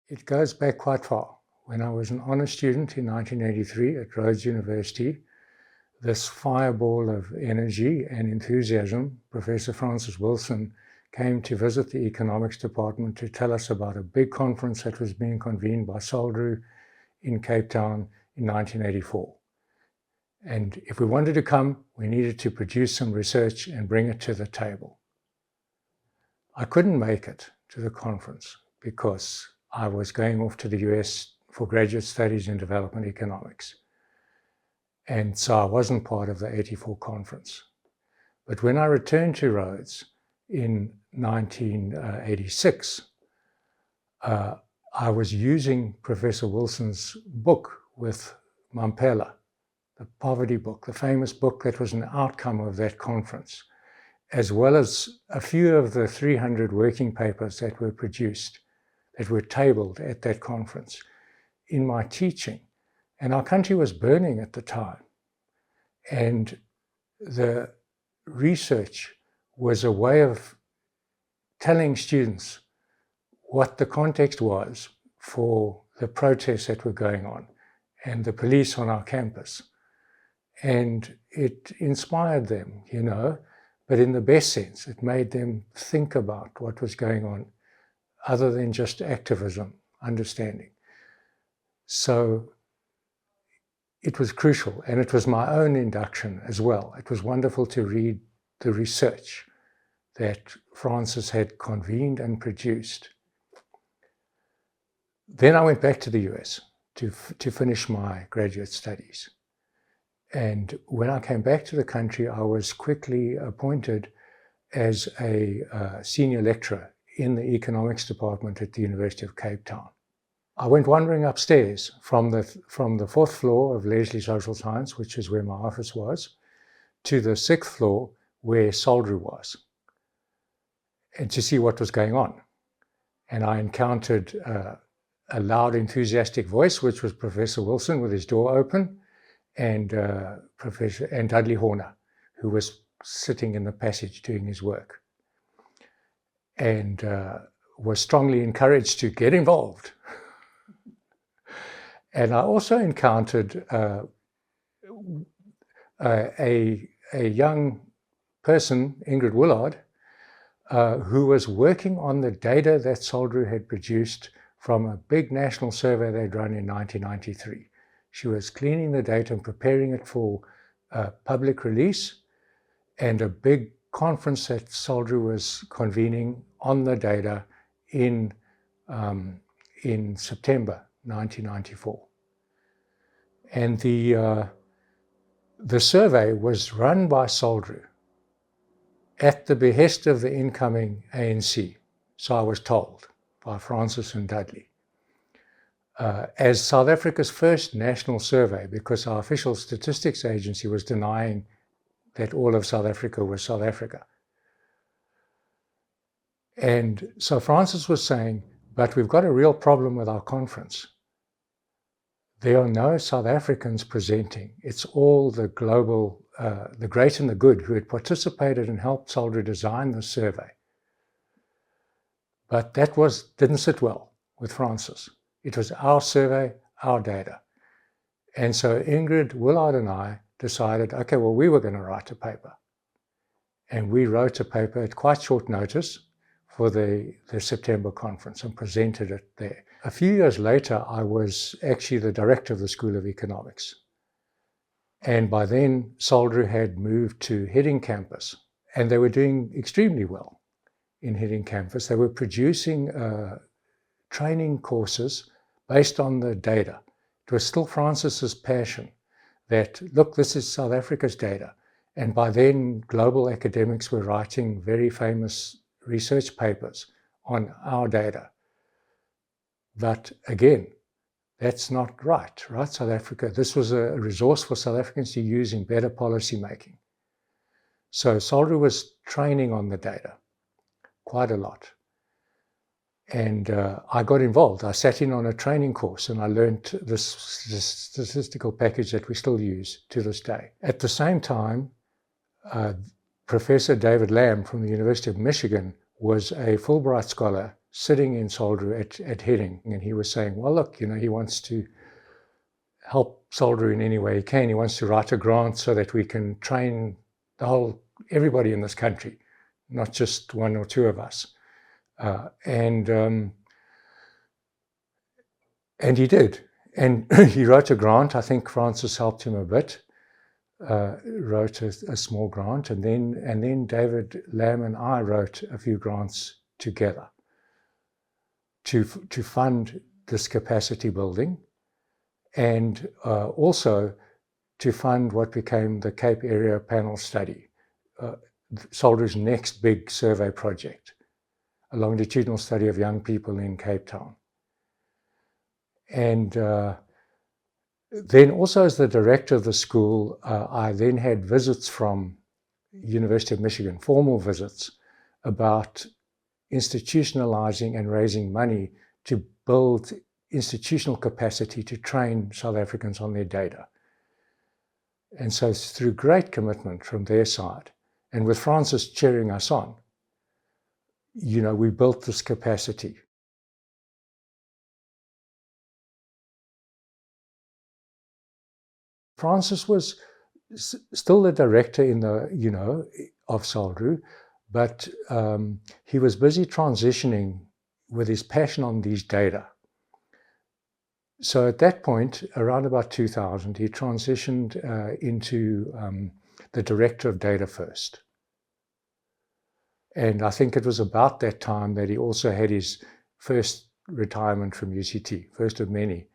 It goes back quite far. When I was an honour student in 1983 at Rhodes University, this fireball of energy and enthusiasm, Professor Francis Wilson, came to visit the economics department to tell us about a big conference that was being convened by SALDRU in Cape Town in 1984. And if we wanted to come, we needed to produce some research and bring it to the table. I couldn't make it to the conference because I was going off to the US for graduate studies in development economics. And so I wasn't part of the 84 conference. But when I returned to Rhodes in 1986, I was using Professor Wilson's book with Mampela, the poverty book, the famous book that was an outcome of that conference, as well as a few of the 300 working papers that were produced, that were tabled at that conference, in my teaching. And our country was burning at the time. And the research was a way of telling students what the context was for the protests that were going on and the police on our campus. And it inspired them, you know, but in the best sense. It made them think about what was going on other than just activism, understanding. So it was crucial, and it was my own induction as well. It was wonderful to read the research that Francis had convened and produced. Then I went back to the US to finish my graduate studies. And when I came back to the country, I was quickly appointed as a senior lecturer in the economics department at the University of Cape Town. I went wandering upstairs from the fourth floor of Leslie Social Science, which is where my office was, to the sixth floor where SALDRU was, and to see what was going on. And I encountered a loud, enthusiastic voice, which was Professor Wilson with his door open, and Dudley Horner, who was sitting in the passage doing his work, and was strongly encouraged to get involved. And I also encountered a young person, Ingrid Willard, who was working on the data that SALDRU had produced from a big national survey they'd run in 1993. She was cleaning the data and preparing it for public release, and a big conference that SALDRU was convening on the data in September 1994. And the survey was run by SALDRU at the behest of the incoming ANC, so I was told by Francis and Dudley, as South Africa's first national survey, because our official statistics agency was denying that all of South Africa was South Africa. And so Francis was saying, but we've got a real problem with our conference. There are no South Africans presenting. It's all the global, the great and the good who had participated and helped SALDRU design the survey. But that didn't sit well with Francis. It was our survey, our data. And so Ingrid Willard and I decided, okay, well, we were going to write a paper. And we wrote a paper at quite short notice for the September conference and presented it there. A few years later, I was actually the director of the School of Economics. And by then, SALDRU had moved to Hidding Campus, and they were doing extremely well in Hidding Campus. They were producing training courses based on the data. It was still Francis's passion that, look, this is South Africa's data. And by then, global academics were writing very famous research papers on our data. But again, that's not right? South Africa, this was a resource for South Africans to use in better policy making. So SALDRU was training on the data quite a lot. And I got involved. I sat in on a training course and I learned this statistical package that we still use to this day. At the same time, Professor David Lamb from the University of Michigan was a Fulbright scholar sitting in SALDRU at Heading, and he was saying, well, look, he wants to help SALDRU in any way he can. He wants to write a grant so that we can train everybody in this country, not just one or two of us. And he did. And he wrote a grant. I think Francis helped him a bit. Wrote a small grant, and then David Lamb and I wrote a few grants together to fund this capacity building, and also to fund what became the Cape Area Panel Study, SALDRU's next big survey project, a longitudinal study of young people in Cape Town. And then also as the director of the school, I then had visits from University of Michigan, formal visits, about institutionalizing and raising money to build institutional capacity to train South Africans on their data. And so through great commitment from their side, and with Francis cheering us on, we built this capacity. Francis was still the director of SALDRU, but he was busy transitioning with his passion on these data. So at that point, around about 2000, he transitioned into the director of data first. And I think it was about that time that he also had his first retirement from UCT, first of many.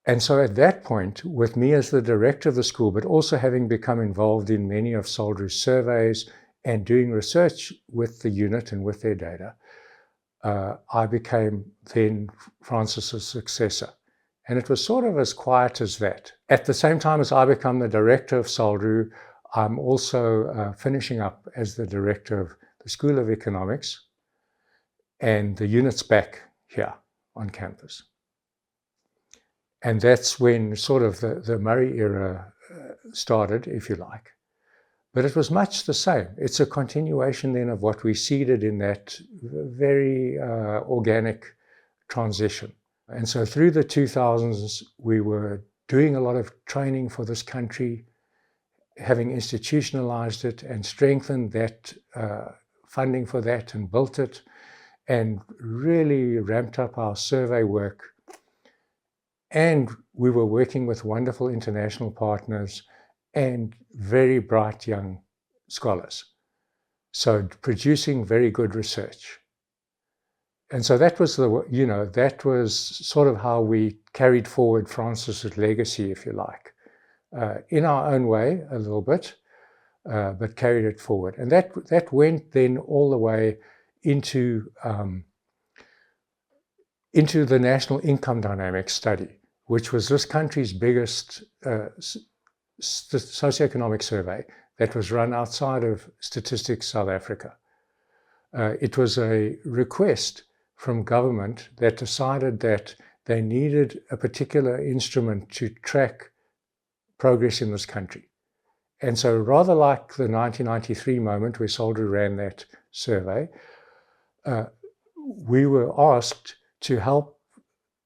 And so at that point, with me as the director of the school, but also having become involved in many of SALDRU's surveys and doing research with the unit and with their data, I became then Francis's successor. And it was sort of as quiet as that. At the same time as I become the director of SALDRU, I'm also finishing up as the director of the School of Economics, and the unit's back here on campus. And that's when sort of the Murray era started, if you like. But it was much the same. It's a continuation then of what we seeded in that very organic transition. And so through the 2000s, we were doing a lot of training for this country, having institutionalized it and strengthened that funding for that and built it, and really ramped up our survey work. And we were working with wonderful international partners and very bright young scholars. So producing very good research. And so that was that was sort of how we carried forward Francis's legacy, if you like, in our own way a little bit, but carried it forward. And that went then all the way into the National Income Dynamics Study, which was this country's biggest socioeconomic survey that was run outside of Statistics South Africa. It was a request from government that decided that they needed a particular instrument to track progress in this country. And so rather like the 1993 moment where SALDRU ran that survey, we were asked to help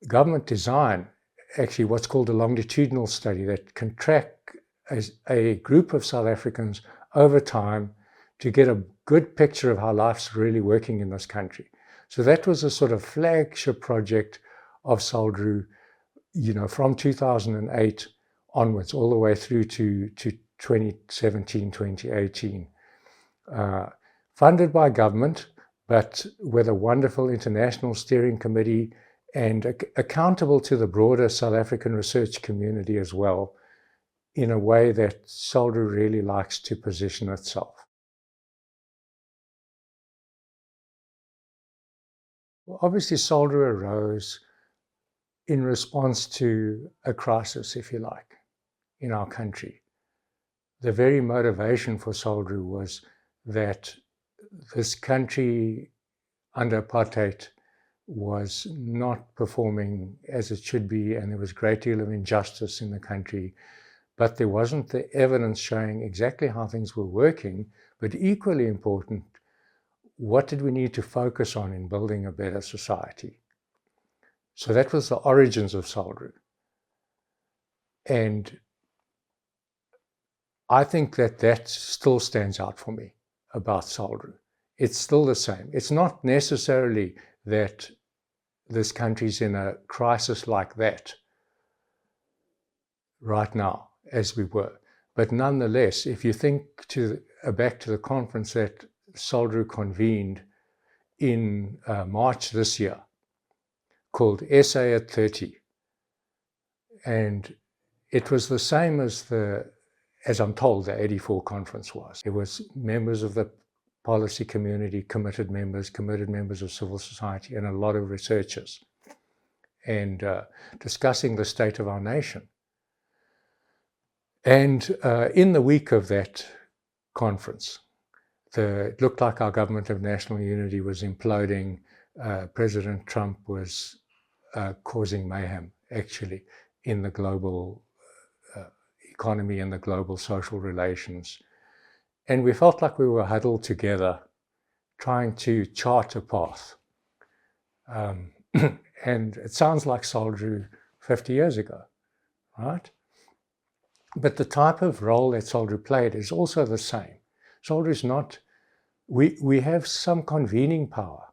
government design actually what's called a longitudinal study that can track a group of South Africans over time to get a good picture of how life's really working in this country. So that was a sort of flagship project of SALDRU, from 2008 onwards, all the way through to 2017, 2018. Funded by government, but with a wonderful international steering committee and accountable to the broader South African research community as well, in a way that SALDRU really likes to position itself. Well, obviously, SALDRU arose in response to a crisis, if you like, in our country. The very motivation for SALDRU was that this country under apartheid was not performing as it should be, and there was a great deal of injustice in the country, but there wasn't the evidence showing exactly how things were working. But equally important what did we need to focus on in building a better society? So that was the origins of SALDRU. And I think that still stands out for me about SALDRU. It's still the same. It's not necessarily that this country's in a crisis like that right now, as we were. But nonetheless, if you think back to the conference that SALDRU convened in March this year, called ACEIR 30, and it was the same as I'm told, the 84 conference was. It was members of the policy community, committed members of civil society, and a lot of researchers, and discussing the state of our nation. And in the week of that conference, it looked like our government of national unity was imploding. President Trump was causing mayhem, actually, in the global economy and the global social relations. And we felt like we were huddled together, trying to chart a path. And it sounds like SALDRU 50 years ago, right? But the type of role that SALDRU played is also the same. SALDRU is not, we have some convening power,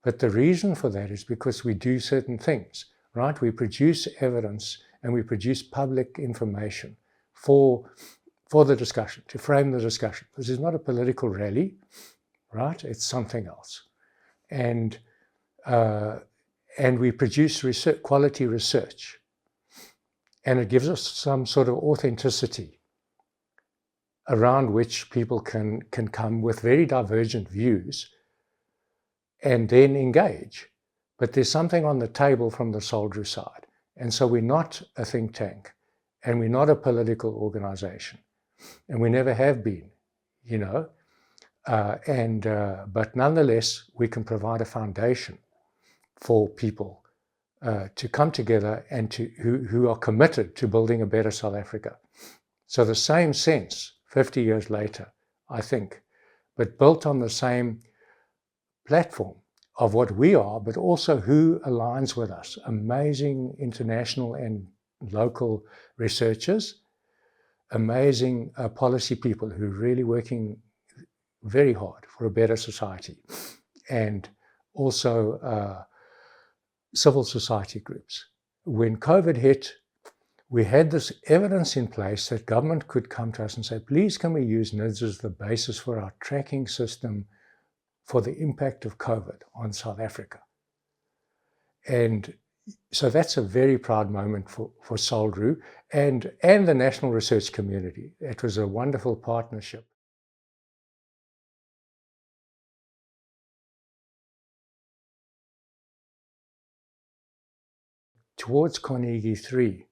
but the reason for that is because we do certain things, right? We produce evidence and we produce public information for the discussion, to frame the discussion. This is not a political rally, right? It's something else. And we produce quality research. And it gives us some sort of authenticity around which people can come with very divergent views and then engage. But there's something on the table from the SALDRU side. And so we're not a think tank, and we're not a political organization, and we never have been, you know. But nonetheless, we can provide a foundation for people to come together and who are committed to building a better South Africa. So the same sense, 50 years later, I think, but built on the same platform of what we are, but also who aligns with us. Amazing international and local researchers, amazing policy people who are really working very hard for a better society, and also civil society groups. When COVID hit, we had this evidence in place that government could come to us and say, please can we use NIDS as the basis for our tracking system for the impact of COVID on South Africa. And so that's a very proud moment for SALDRU and the national research community. It was a wonderful partnership. Towards Carnegie 3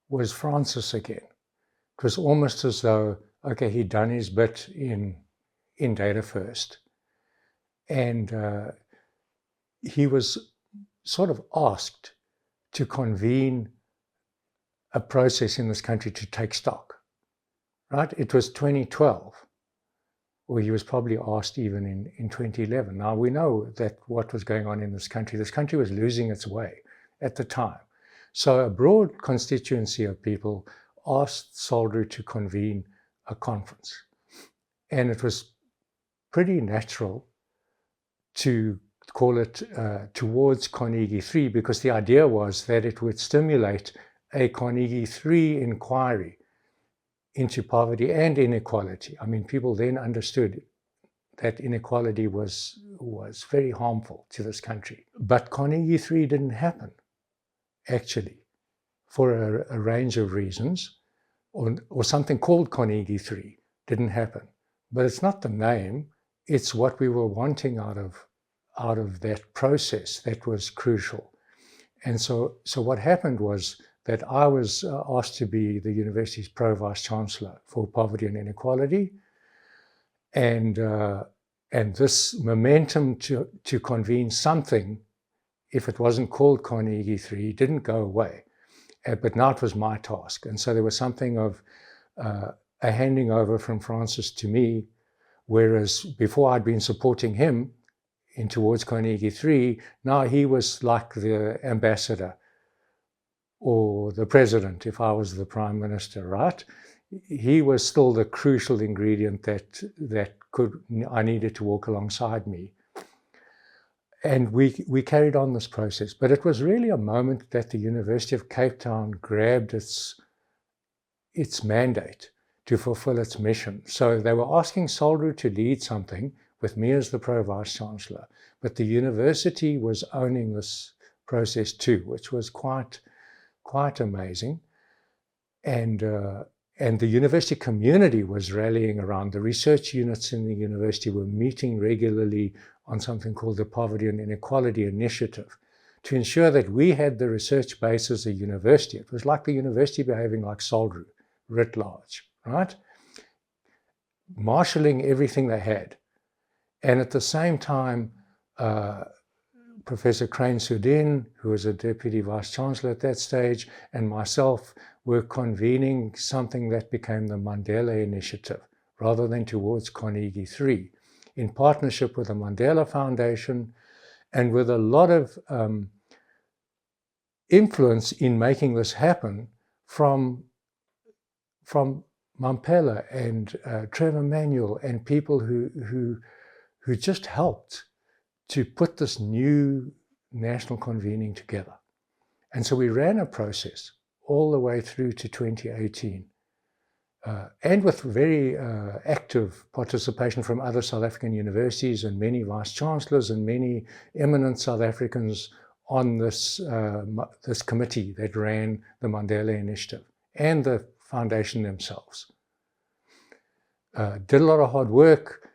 was Francis again. It was almost as though, okay, he'd done his bit in data first. And he was sort of asked to convene a process in this country to take stock, right? It was 2012, or he was probably asked even in 2011. Now we know that what was going on in this country was losing its way at the time. So a broad constituency of people asked SALDRU to convene a conference. And it was pretty natural to call it towards Carnegie 3, because the idea was that it would stimulate a Carnegie 3 inquiry into poverty and inequality. I mean, people then understood that inequality was very harmful to this country. But Carnegie 3 didn't happen, actually, for a range of reasons, or something called Carnegie 3 didn't happen. But it's not the name, it's what we were wanting out of that process that was crucial. And so what happened was that I was asked to be the university's Pro-Vice Chancellor for Poverty and Inequality. And this momentum to convene something, if it wasn't called Carnegie 3, didn't go away. But now it was my task. And so there was something of a handing over from Francis to me, whereas before I'd been supporting him in Towards Carnegie 3, now he was like the ambassador or the president if I was the prime minister, right? He was still the crucial ingredient that I needed to walk alongside me. And we carried on this process. But it was really a moment that the University of Cape Town grabbed its mandate to fulfill its mission. So they were asking SALDRU to lead something with me as the Pro-Vice-Chancellor, but the university was owning this process too, which was quite amazing. And the university community was rallying around. The research units in the university were meeting regularly on something called the Poverty and Inequality Initiative to ensure that we had the research base as a university. It was like the university behaving like SALDRU, writ large, right? Marshalling everything they had. And at the same time, Professor Crane-Sudin, who was a Deputy Vice-Chancellor at that stage, and myself were convening something that became the Mandela Initiative, rather than Towards Carnegie 3, in partnership with the Mandela Foundation and with a lot of influence in making this happen from Mampela and Trevor Manuel and people who just helped to put this new national convening together. And so we ran a process all the way through to 2018, and with very active participation from other South African universities and many vice-chancellors and many eminent South Africans on this committee that ran the Mandela Initiative and the foundation themselves. Did a lot of hard work.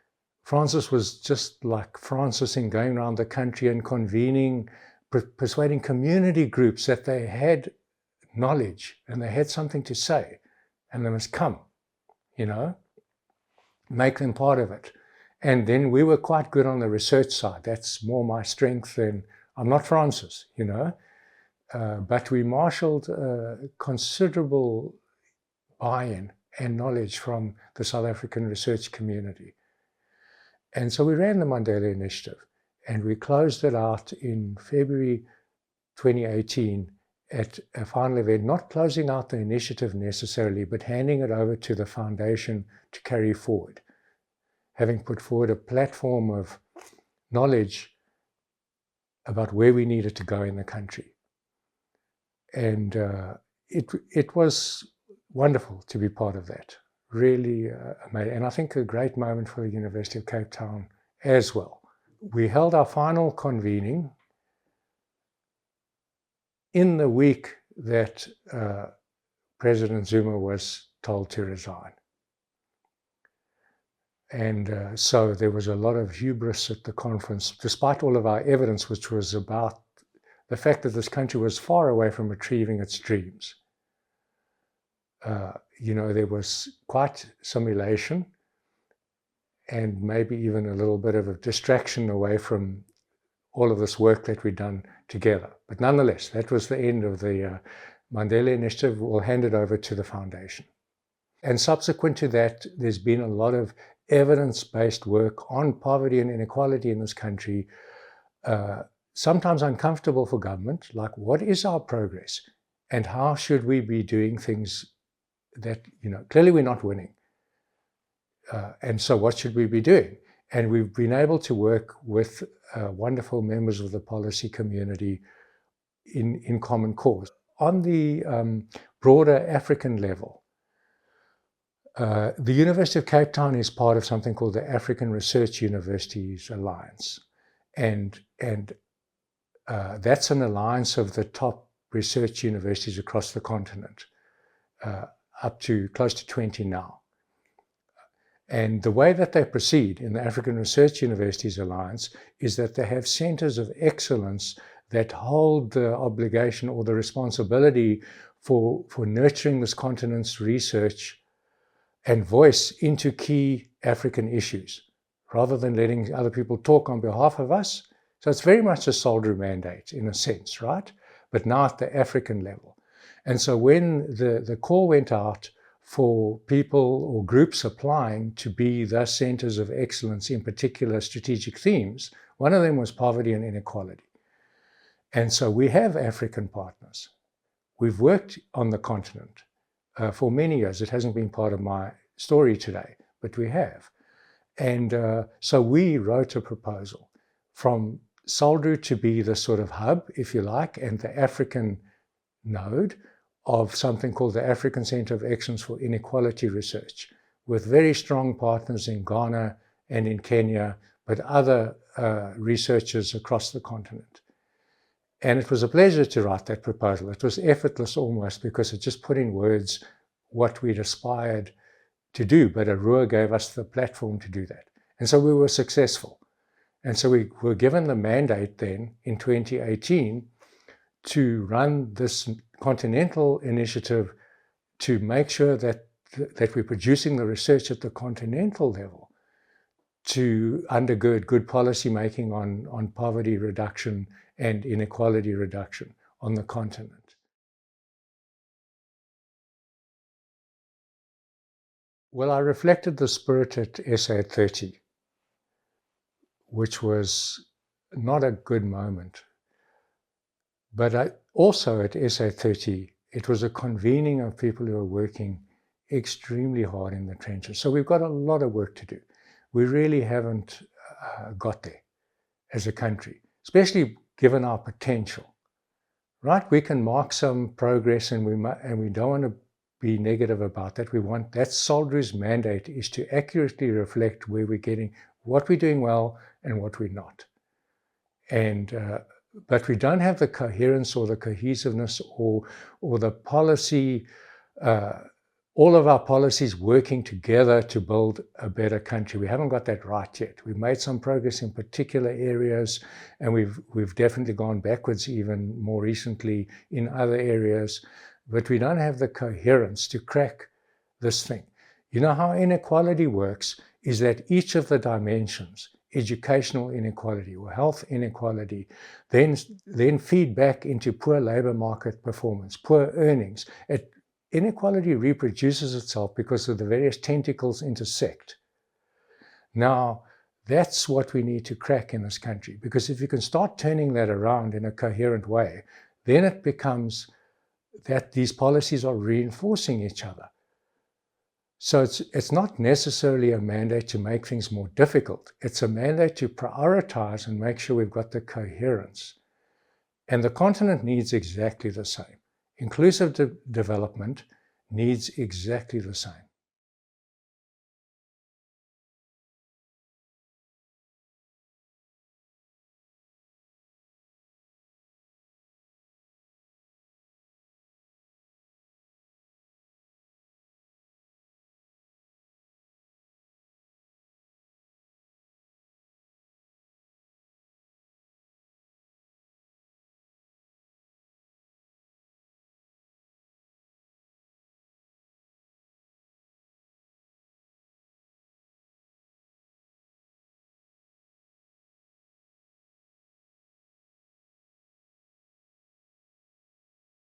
Francis was just like Francis in going around the country and convening, persuading community groups that they had knowledge and they had something to say and they must come, make them part of it. And then we were quite good on the research side. That's more my strength than, I'm not Francis, but we marshaled considerable buy-in and knowledge from the South African research community. And so we ran the Mandela Initiative and we closed it out in February 2018 at a final event, not closing out the initiative necessarily, but handing it over to the foundation to carry forward, having put forward a platform of knowledge about where we needed to go in the country. And it was wonderful to be part of that. Really amazing. And I think a great moment for the University of Cape Town as well. We held our final convening in the week that President Zuma was told to resign. And so there was a lot of hubris at the conference, despite all of our evidence, which was about the fact that this country was far away from achieving its dreams. There was quite some elation and maybe even a little bit of a distraction away from all of this work that we'd done together. But nonetheless, that was the end of the Mandela Initiative. We'll hand it over to the foundation. And subsequent to that, there's been a lot of evidence-based work on poverty and inequality in this country, sometimes uncomfortable for government, like what is our progress and how should we be doing things that, clearly we're not winning. And so what should we be doing? And we've been able to work with wonderful members of the policy community in common cause. On the broader African level, the University of Cape Town is part of something called the African Research Universities Alliance. And that's an alliance of the top research universities across the continent, up to close to 20 now. And the way that they proceed in the African Research Universities Alliance is that they have centers of excellence that hold the obligation or the responsibility for nurturing this continent's research and voice into key African issues, rather than letting other people talk on behalf of us. So it's very much a SALDRU mandate in a sense, right? But now at the African level. And so when the call went out for people or groups applying to be the centers of excellence in particular strategic themes. One of them was poverty and inequality. And so we have African partners. We've worked on the continent for many years. It hasn't been part of my story today, but we have. And so we wrote a proposal from SALDRU to be the sort of hub, if you like, and the African node of something called the African Center of Excellence for Inequality Research, with very strong partners in Ghana and in Kenya, but other researchers across the continent. And it was a pleasure to write that proposal. It was effortless almost, because it just put in words what we'd aspired to do, but ACEIR gave us the platform to do that. And so we were successful. And so we were given the mandate then in 2018 to run this continental initiative to make sure that we're producing the research at the continental level to undergird good policy making on poverty reduction and inequality reduction on the continent. Well, I reflected the spirit at SA30, which was not a good moment. But also at SA30, it was a convening of people who are working extremely hard in the trenches. So we've got a lot of work to do. We really haven't got there as a country, especially given our potential, right? We can mark some progress, and we don't want to be negative about that. That's SALDRU's mandate, is to accurately reflect where we're getting, what we're doing well and what we're not. But we don't have the coherence or the cohesiveness or the policy, all of our policies working together to build a better country. We haven't got that right yet. We've made some progress in particular areas, and we've definitely gone backwards even more recently in other areas, but we don't have the coherence to crack this thing. You know how inequality works is that each of the dimensions, educational inequality or health inequality, then feed back into poor labor market performance, poor earnings. Inequality reproduces itself because of the various tentacles intersect. Now, that's what we need to crack in this country, because if you can start turning that around in a coherent way, then it becomes that these policies are reinforcing each other. So it's not necessarily a mandate to make things more difficult. It's a mandate to prioritize and make sure we've got the coherence. And the continent needs exactly the same. Inclusive development needs exactly the same.